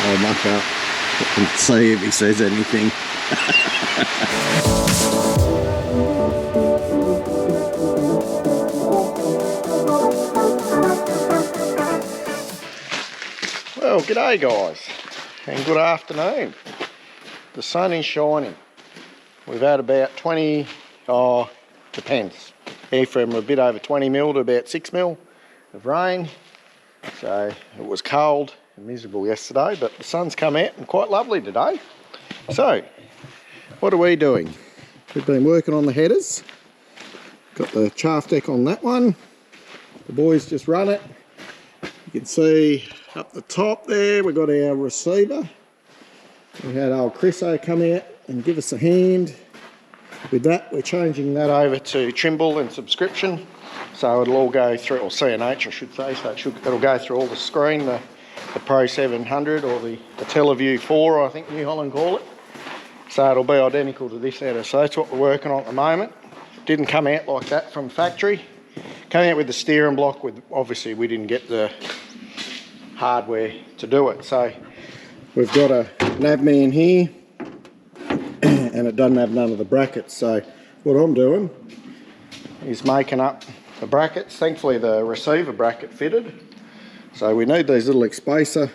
I'll muck up and see if he says anything. Well, g'day guys, and good afternoon. The sun is shining. We've had about 20, depends, from a bit over 20 mil to about 6 mil of rain. So it was cold and miserable yesterday, but the sun's come out and quite lovely today. So, what are we doing? We've been working on the headers. Got the chaff deck on that one. The boys just run it. You can see up the top there, we've got our receiver. We had old Chriso come out and give us a hand with that. We're changing that over to Trimble and subscription, so it'll all go through, or CNH I should say, so it'll go through all the screen, the Pro 700 or the Teleview 4 I think New Holland call it. So it'll be identical to this header, so that's what we're working on at the moment. Didn't come out like that from factory. Came out with the steering block, with obviously we didn't get the hardware to do it. So we've got a nav man here and it doesn't have none of the brackets. So what I'm doing is making up the brackets. Thankfully the receiver bracket fitted. So we need these little spacer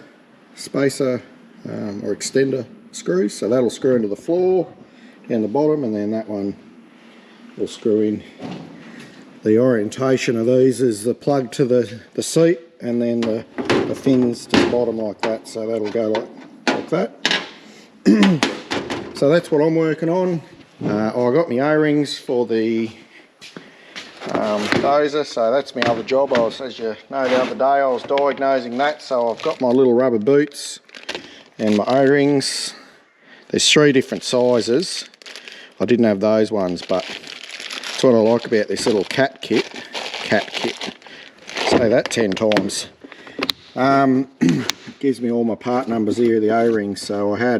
or extender screws. So that'll screw into the floor down the bottom, and then that one will screw in. The orientation of these is the plug to the seat, and then the fins to the bottom like that, so that'll go like that. So that's what I'm working on. I got my O-rings for the dozer, so that's my other job. As you know, the other day I was diagnosing that, so I've got my little rubber boots and my O-rings. There's 3 different sizes. I didn't have those ones, but that's what I like about this little cat kit. Say that 10 times. Gives me all my part numbers here, the O-rings. So I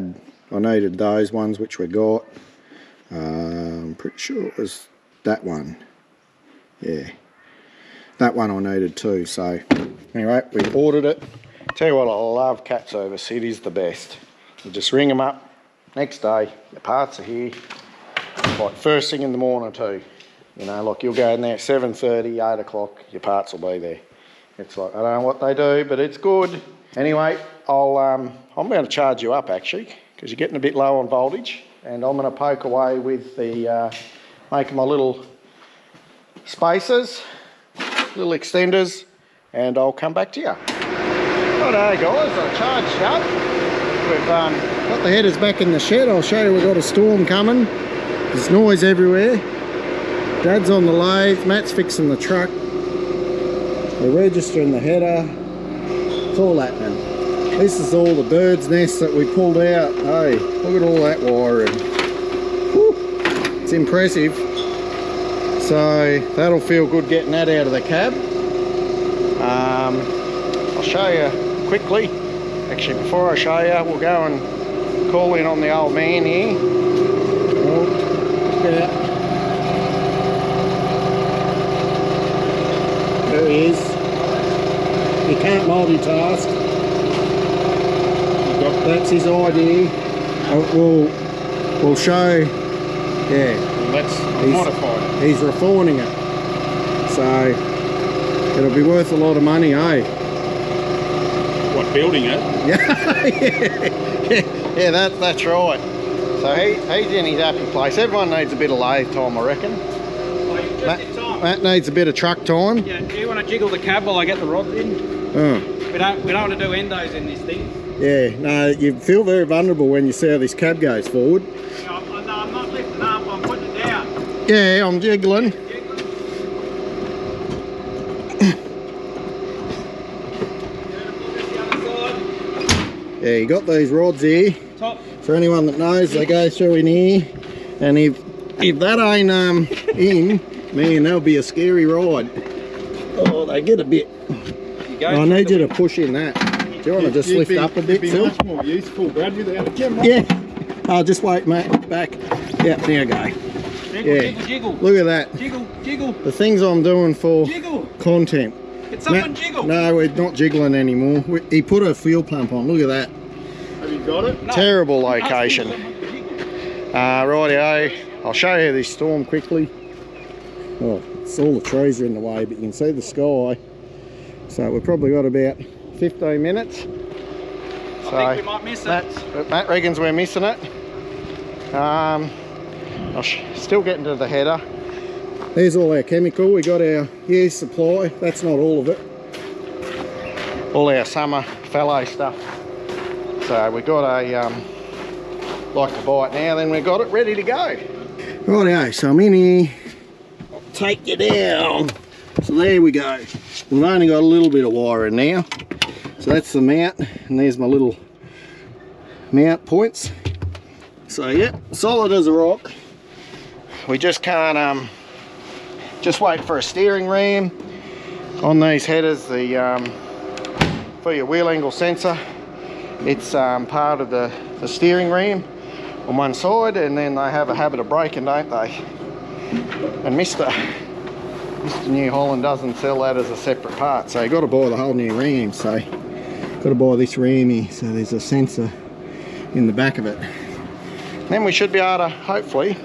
needed those ones, which we got. I'm pretty sure it was that one. Yeah, that one I needed too. So anyway, we ordered it. Tell you what, I love cat service. It is the best. You just ring them up. Next day, the parts are here. Like first thing in the morning too. You know, like you'll go in there at 7:30, 8 o'clock, your parts will be there. It's like, I don't know what they do, but it's good. Anyway, I'm going to charge you up actually, because you're getting a bit low on voltage, and I'm going to poke away with the, making my little spacers, little extenders, and I'll come back to you. Righto guys, I charged up. We've got the headers back in the shed. I'll show you we've got a storm coming. There's noise everywhere. Dad's on the lathe, Matt's fixing the truck. We're registering the header. It's all happening. This is all the bird's nests that we pulled out. Hey, look at all that wiring. Whew, it's impressive. So that'll feel good getting that out of the cab. I'll show you quickly. Actually, before I show you, we'll go and call in on the old man here. Oh, yeah. There he is. You can't multitask. That's his idea. We'll show. Yeah. He's refining it. So it'll be worth a lot of money, eh? What, building it? yeah, that's right. So he's in his happy place. Everyone needs a bit of lathe time, I reckon. Matt needs a bit of truck time. Yeah, do you want to jiggle the cab while I get the rods in? Oh. We don't want to do endos in this thing. Yeah, no, you feel very vulnerable when you see how this cab goes forward. Yeah, I'm not lifting up, I'm putting it down. Yeah, I'm jiggling. Yeah, you got these rods here. Top. For anyone that knows, they go through in here, and if that ain't in, man, that'll be a scary ride. Oh, they get a bit. I need you to push in that. Do you want to just lift up a bit, Phil? Much more useful, Brad, without a camera. Yeah. Oh, just wait, mate. Back. Yeah, there you go. Jiggle. Look at that. Jiggle. The things I'm doing for content. Can someone jiggle? No, we're not jiggling anymore. He put a fuel pump on. Look at that. you've got it. Terrible location. Rightio, I'll show you this storm quickly. Oh, it's all the trees are in the way, but you can see the sky. So we've probably got about 15 minutes. So I think we might miss it. Matt reckons we're missing it. Still getting to the header. There's all our chemical. We got our year's supply. That's not all of it. All our summer fallow stuff. So we got a like to buy it now. Then we got it ready to go. Rightio. So I'm in here. I'll take you down. So there we go. We've only got a little bit of wire in now. So that's the mount, and there's my little mount points. So yeah, solid as a rock. We just can't just wait for a steering ram on these headers. The for your wheel angle sensor, it's part of the steering ram on one side, and then they have a habit of breaking, don't they? And Mr. New Holland doesn't sell that as a separate part, so you got to buy the whole new ram. So got to buy this ram here, so there's a sensor in the back of it. Then we should be able to hopefully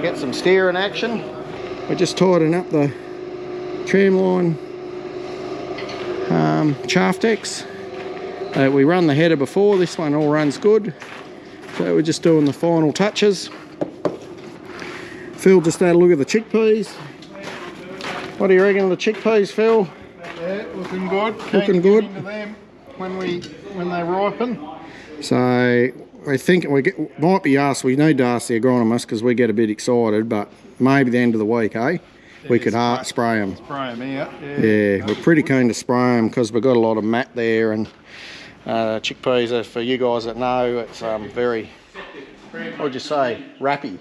get some steering action. We're just tightening up the tram line shaft X. We run the header before, this one all runs good. So we're just doing the final touches. Phil just had a look at the chickpeas. What do you reckon of the chickpeas, Phil? Yeah, looking good. Looking good. Into them when they ripen. So I think might be us. We need to ask the agronomist because we get a bit excited, but maybe the end of the week, eh? We could spray them. Spray them out. Yeah, we're pretty keen to spray them because we've got a lot of mat there, and chickpeas, for you guys that know, it's very, what would you say, rappy.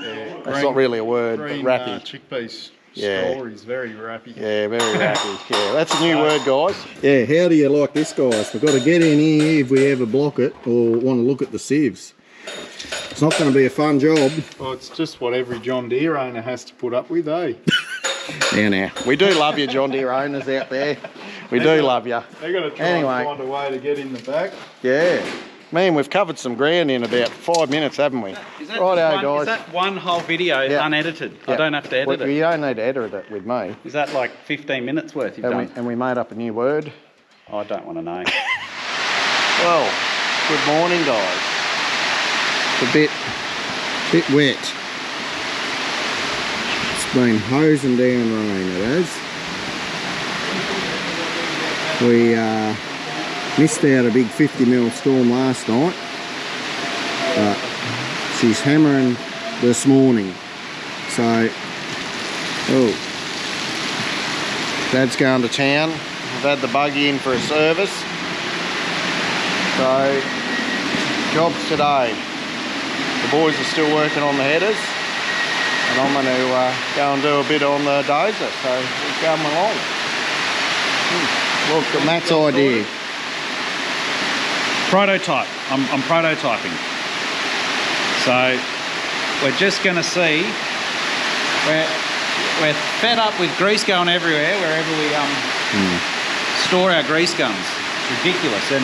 Yeah, that's not really a word, but rappy. Chickpeas. Yeah. Story's very rappy. Yeah, very rappy. Yeah, that's a new word, guys. Yeah, how do you like this, guys? We've got to get in here if we ever block it or want to look at the sieves. It's not going to be a fun job. Well, it's just what every John Deere owner has to put up with, eh? Now, we do love you, John Deere owners out there. We do love you. They've got to try and find a way to get in the back. Yeah. Man, we've covered some ground in about 5 minutes, haven't we? Is that, guys. Is that one whole video unedited? Yeah. I don't have to edit it. You don't need to edit it with me. Is that like 15 minutes worth you've done? And we made up a new word. Oh, I don't want to know. Well, good morning, guys. It's a bit wet. It's been hosing down rain, it has. We missed out a big 50mm storm last night, but she's hammering this morning. So, Dad's going to town. I've had the buggy in for a service. So, jobs today. The boys are still working on the headers, and I'm going to go and do a bit on the dozer. So, it's going along. Look at Matt's idea. Prototype. I'm prototyping. So we're just going to see. We're fed up with grease going everywhere wherever we store our grease guns. It's ridiculous. And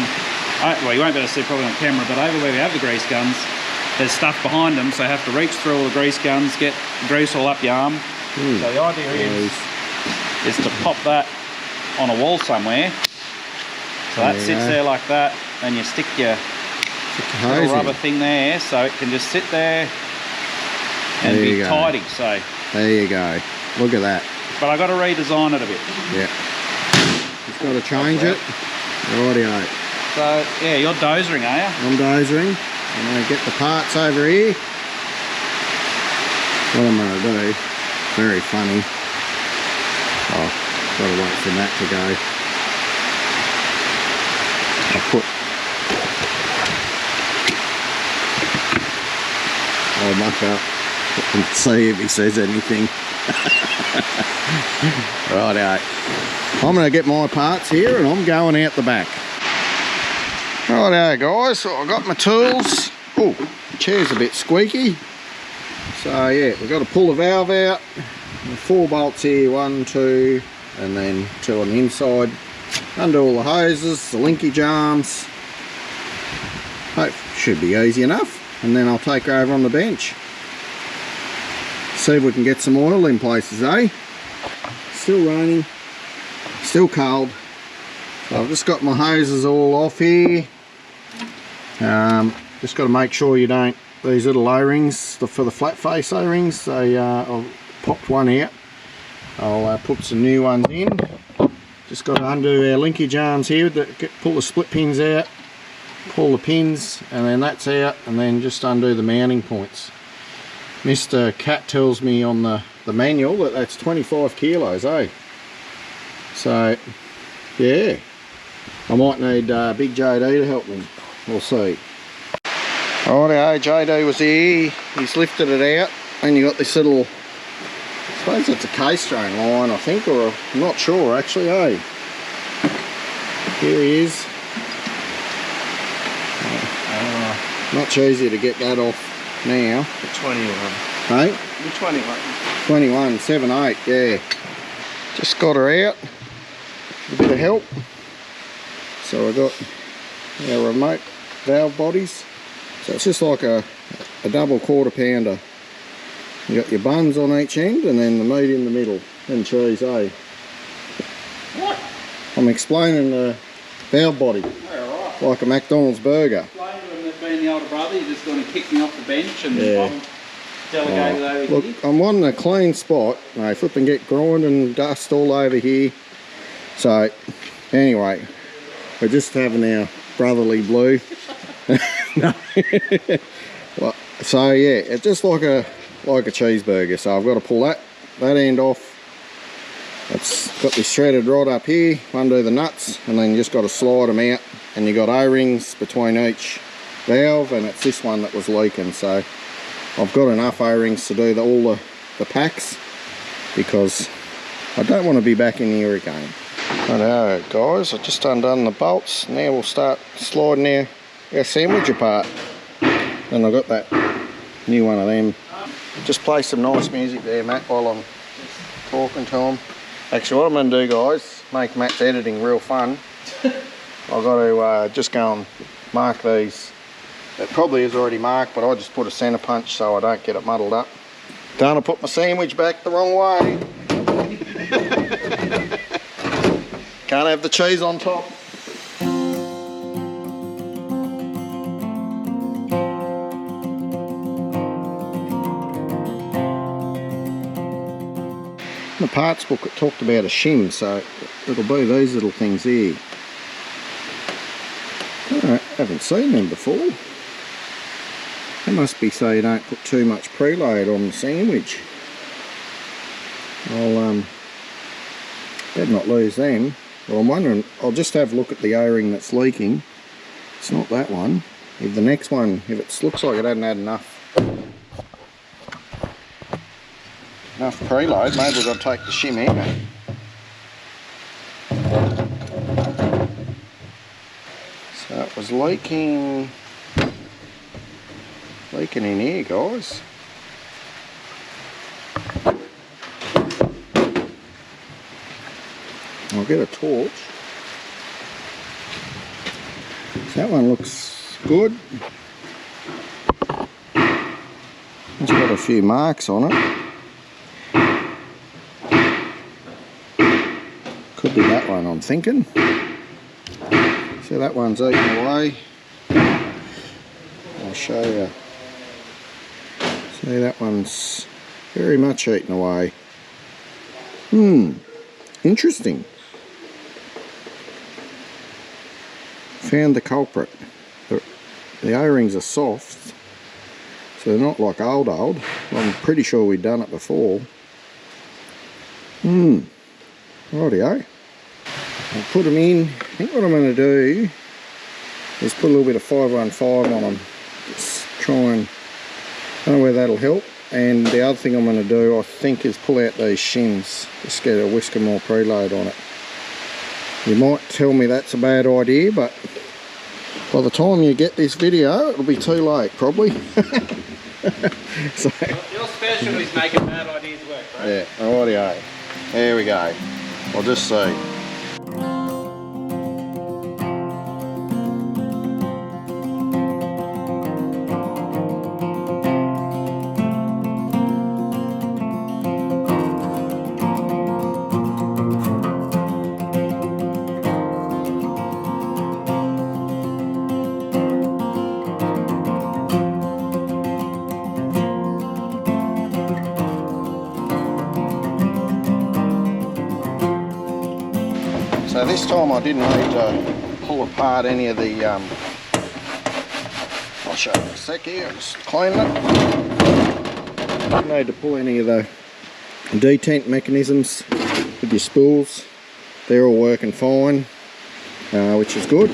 well, you won't be able to see probably on camera, but over where we have the grease guns, there's stuff behind them, so I have to reach through all the grease guns, get grease all up your arm. So the idea is to pop that on a wall somewhere. So that sits there like that, and you stick your little rubber thing there, so it can just sit there and be tidy. So there you go. Look at that. But I got to redesign it a bit. Yeah. Just got to change it. Rightio. So yeah, you're dozering, are you? I'm dozering. I'm going to get the parts over here. What I'm going to do, very funny. Oh, got to wait for that to go. I'll muck up and see if he says anything. Righto. I'm going to get my parts here and I'm going out the back. Righto guys, so I've got my tools. Oh, the chair's a bit squeaky. So yeah, we've got to pull the valve out. 4 bolts here, 1, 2, and then 2 on the inside. Undo all the hoses, the linkage arms. Hope should be easy enough, and then I'll take her over on the bench. See if we can get some oil in places, eh? Still raining, still cold. So I've just got my hoses all off here. Just got to make sure you don't, these little O-rings, for the flat face O-rings, they I've popped one out. I'll put some new ones in. Just got to undo our linkage arms here, pull the split pins out, pull the pins, and then that's out, and then just undo the mounting points. Mr. Cat tells me on the manual that that's 25 kilos, eh? So, yeah. I might need Big JD to help me. We'll see. Righty, JD was here. He's lifted it out, and you got this little, I suppose it's a K-strain line, I think, or I'm not sure actually, eh? Here he is. Much easier to get that off now. The 21. Hey? The 21. 21, 7, 8, yeah. Just got her out. A bit of help. So I got our remote valve bodies. So it's just like a double quarter pounder. You got your buns on each end and then the meat in the middle and cheese, eh? What? I'm explaining the valve body. Oh, right. Like a McDonald's burger. Explain to him that being the older brother, you're just going to kick me off the bench and Yeah. I'm delegated over Look, here. I'm wanting a clean spot. No, flipping get grind and dust all over here. So, anyway, we're just having our brotherly blue. No. Well, so yeah, it's just like a cheeseburger. So I've got to pull that end off. It's got this shredded rod up here, undo the nuts, and then you just got to slide them out. And you got O-rings between each valve, and it's this one that was leaking. So I've got enough O-rings to do all the packs, because I don't want to be back in here again. Righto guys, I've just undone the bolts. Now we'll start sliding our sandwich apart. And I've got that new one of them. Just play some nice music there, Matt, while I'm talking to him. Actually, what I'm going to do, guys, make Matt's editing real fun. I've got to just go and mark these. It probably is already marked, but I just put a centre punch so I don't get it muddled up. Don't put my sandwich back the wrong way. Can't have the cheese on top. In the parts book it talked about a shim, so it'll be these little things here. I haven't seen them before. They must be so you don't put too much preload on the sandwich. I'll better not lose them. Well, I'm wondering, I'll just have a look at the O-ring that's leaking. It's not that one. If the next one, if it looks like it hasn't had enough preload, maybe we've got to take the shim out. So it was leaking in here, guys. I'll get a torch. So that one looks good. It's got a few marks on it. Could be that one, I'm thinking. So that one's eaten away. I'll show you. See, that one's very much eaten away. Interesting. Found the culprit. The O-rings are soft, so they're not like old. I'm pretty sure we've done it before. Rightio. I'll put them in. I think what I'm going to do is put a little bit of 515 on them. Just try and, I don't know whether that'll help. And the other thing I'm going to do, I think, is pull out these shims. Just get a whisker more preload on it. You might tell me that's a bad idea, but by the time you get this video, it'll be too late, probably. So, Your special is making bad ideas work, right? yeah, rightio. There we go. I'll just see. So this time I didn't need to pull apart any of the, I'll show you in a sec here, just cleaning it. Didn't need to pull any of the detent mechanisms with your spools. They're all working fine, which is good.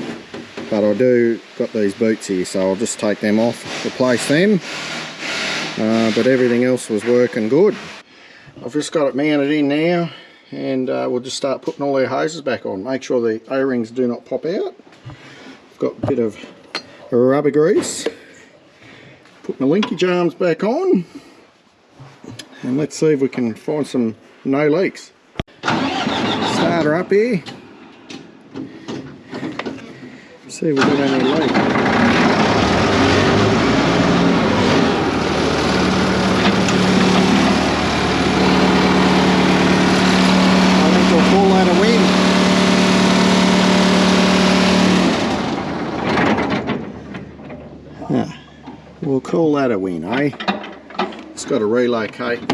But I do got these boots here, so I'll just take them off, replace them. But everything else was working good. I've just got it mounted in now, and we'll just start putting all our hoses back on. Make sure the O-rings do not pop out. I've got a bit of rubber grease. Putting the linkage arms back on, and let's see if we can find some no leaks. Start her up here. See if we've got any leak. I think we'll call that a win. Yeah, we'll call that a win, eh? It's got to relocate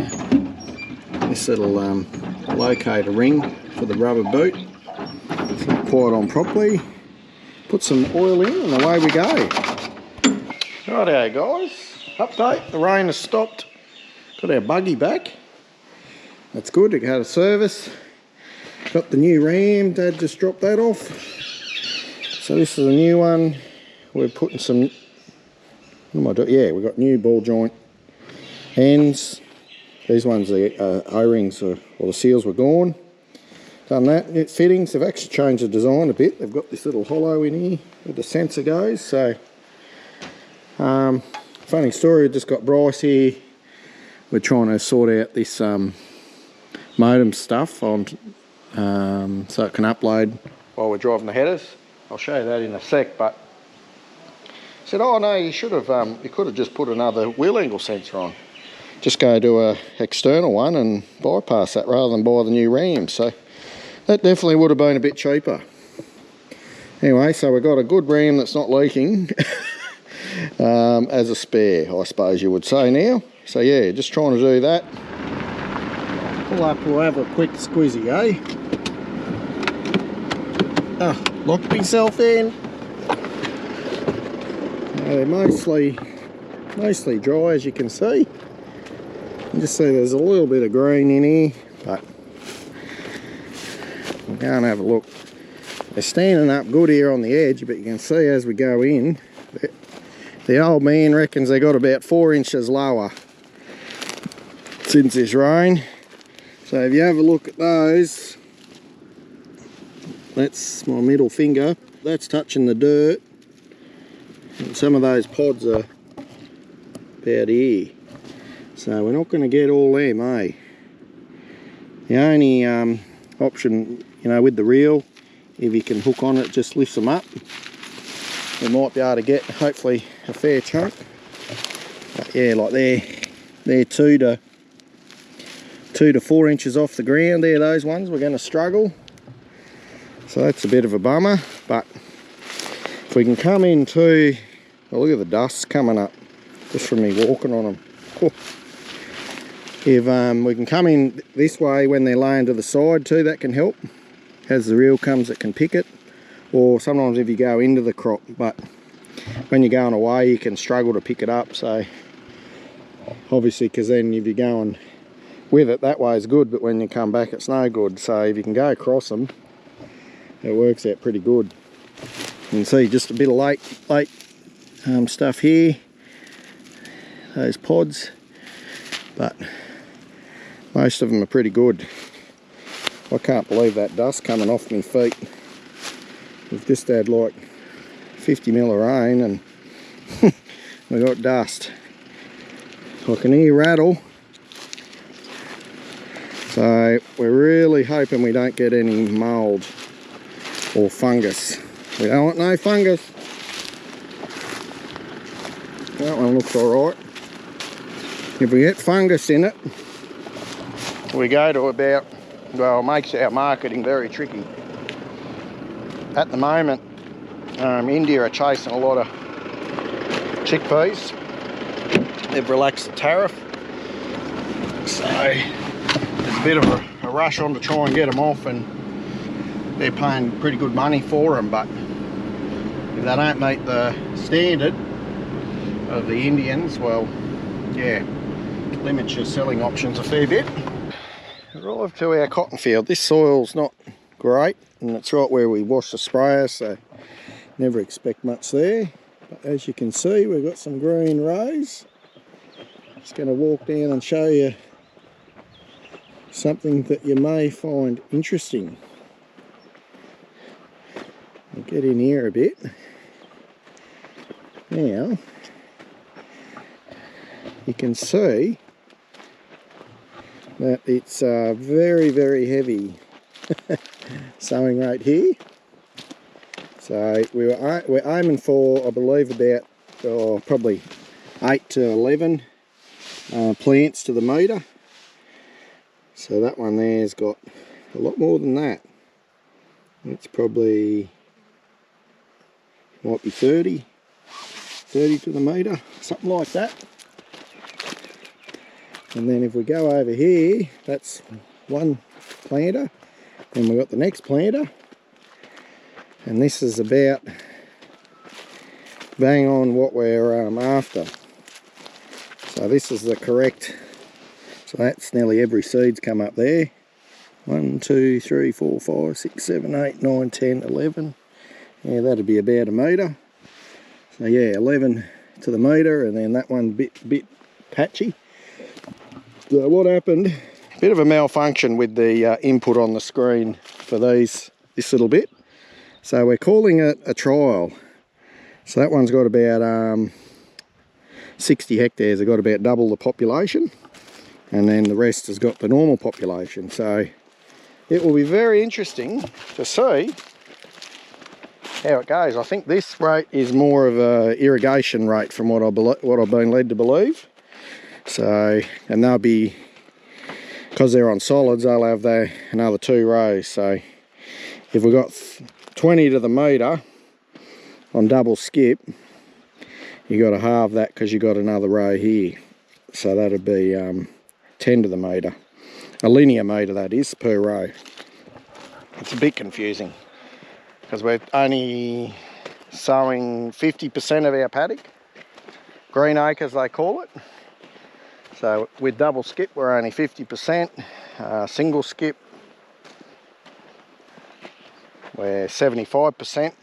this little locator ring for the rubber boot. It's not quite on properly. Put some oil in and away we go. Righto guys, update, the rain has stopped. Got our buggy back. That's good, it had a service. Got the new ram, Dad just dropped that off. So this is a new one. We're putting some, what am I doing? Yeah, we've got new ball joint ends. These ones, the O-rings or the seals were gone. Done that. It's fittings, they've actually changed the design a bit. They've got this little hollow in here where the sensor goes. So, funny story, just got Bryce here. We're trying to sort out this modem stuff on, so it can upload while we're driving the headers. I'll show you that in a sec, but I said, oh no, you should have, you could have just put another wheel angle sensor on. Just go to a external one and bypass that rather than buy the new RAM. So that definitely would have been a bit cheaper. Anyway, so we've got a good RAM that's not leaking as a spare, I suppose you would say now. So yeah, just trying to do that. Pull up, we'll have a quick squeezy, eh? Oh, locked myself in. They're mostly dry, as you can see. You just see there's a little bit of green in here, but we'll go and have a look. They're standing up good here on the edge, but you can see as we go in, the old man reckons they got about 4 inches lower since this rain. So if you have a look at those, that's my middle finger, that's touching the dirt, and some of those pods are about here. So we're not going to get all them, eh? The only option, you know, with the reel, if you can hook on it, just lifts them up. We might be able to get, hopefully, a fair chunk. But yeah, like they're 2 to 4 inches off the ground. There, those ones, we're going to struggle. So that's a bit of a bummer. But if we can come into, oh, look at the dust coming up just from me walking on them. Oh. If we can come in this way when they're laying to the side too, that can help. As the reel comes, it can pick it. Or sometimes if you go into the crop, but when you're going away, you can struggle to pick it up. So obviously, because then if you're going with it, that way is good, but when you come back, it's no good. So if you can go across them, it works out pretty good. You can see just a bit of late stuff here, those pods, but most of them are pretty good. I can't believe that dust coming off my feet. We've just had like 50 mil of rain and we got dust. I can hear rattle. So we're really hoping we don't get any mould or fungus. We don't want no fungus. That one looks alright. If we get fungus in it, we go to about, well, it makes our marketing very tricky. At the moment, India are chasing a lot of chickpeas. They've relaxed the tariff. So there's a bit of a rush on to try and get them off and they're paying pretty good money for them, but if they don't meet the standard of the Indians, well, yeah, limits your selling options a fair bit. Arrived to our cotton field. This soil's not great, and it's right where we wash the sprayer, so never expect much there. But as you can see, we've got some green rows. Just going to walk down and show you something that you may find interesting. I'll get in here a bit. Now, you can see that it's very, very heavy sowing right here. So we're aiming for, I believe, about probably 8 to 11 plants to the metre. So that one there's got a lot more than that. It's probably, might be 30 to the metre, something like that. And then if we go over here, that's one planter, and we've got the next planter, and this is about bang on what we're after. So this is the correct, so that's nearly every seed's come up there. 1, 2, 3, 4, 5, 6, 7, 8, 9, 10, 11. Yeah, that'd be about a metre. So yeah, 11 to the metre, and then that one bit patchy. So what happened, a bit of a malfunction with the input on the screen for this little bit. So we're calling it a trial. So that one's got about 60 hectares, they've got about double the population. And then the rest has got the normal population. So it will be very interesting to see how it goes. I think this rate is more of a irrigation rate from what I've been led to believe. So, and they'll be, because they're on solids, they'll have another 2 rows. So if we've got 20 to the metre on double skip, you got to halve that because you got another row here. So that'd be 10 to the metre, a linear metre that is, per row. It's a bit confusing because we're only sowing 50% of our paddock, green acres they call it. So with double skip we're only 50%, single skip we're 75%,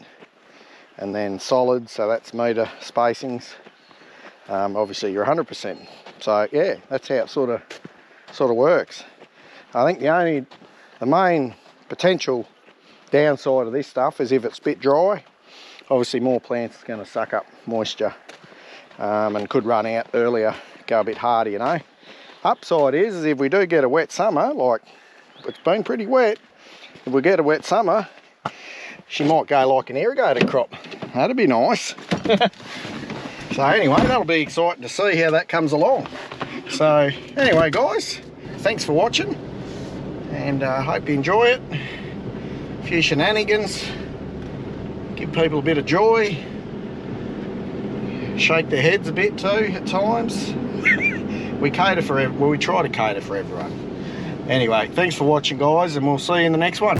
and then solid, so that's metre spacings, obviously you're 100%. So yeah, that's how it sort of works. I think the main potential downside of this stuff is if it's a bit dry, obviously more plants is going to suck up moisture and could run out earlier, go a bit harder, you know. Upside is if we do get a wet summer, like it's been pretty wet, if we get a wet summer, she might go like an irrigated crop. That'd be nice. So anyway, that'll be exciting to see how that comes along. So anyway guys, thanks for watching, and hope you enjoy it. A few shenanigans, give people a bit of joy, shake their heads a bit too at times. We cater for, well, we try to cater for everyone. Anyway, thanks for watching guys, and we'll see you in the next one.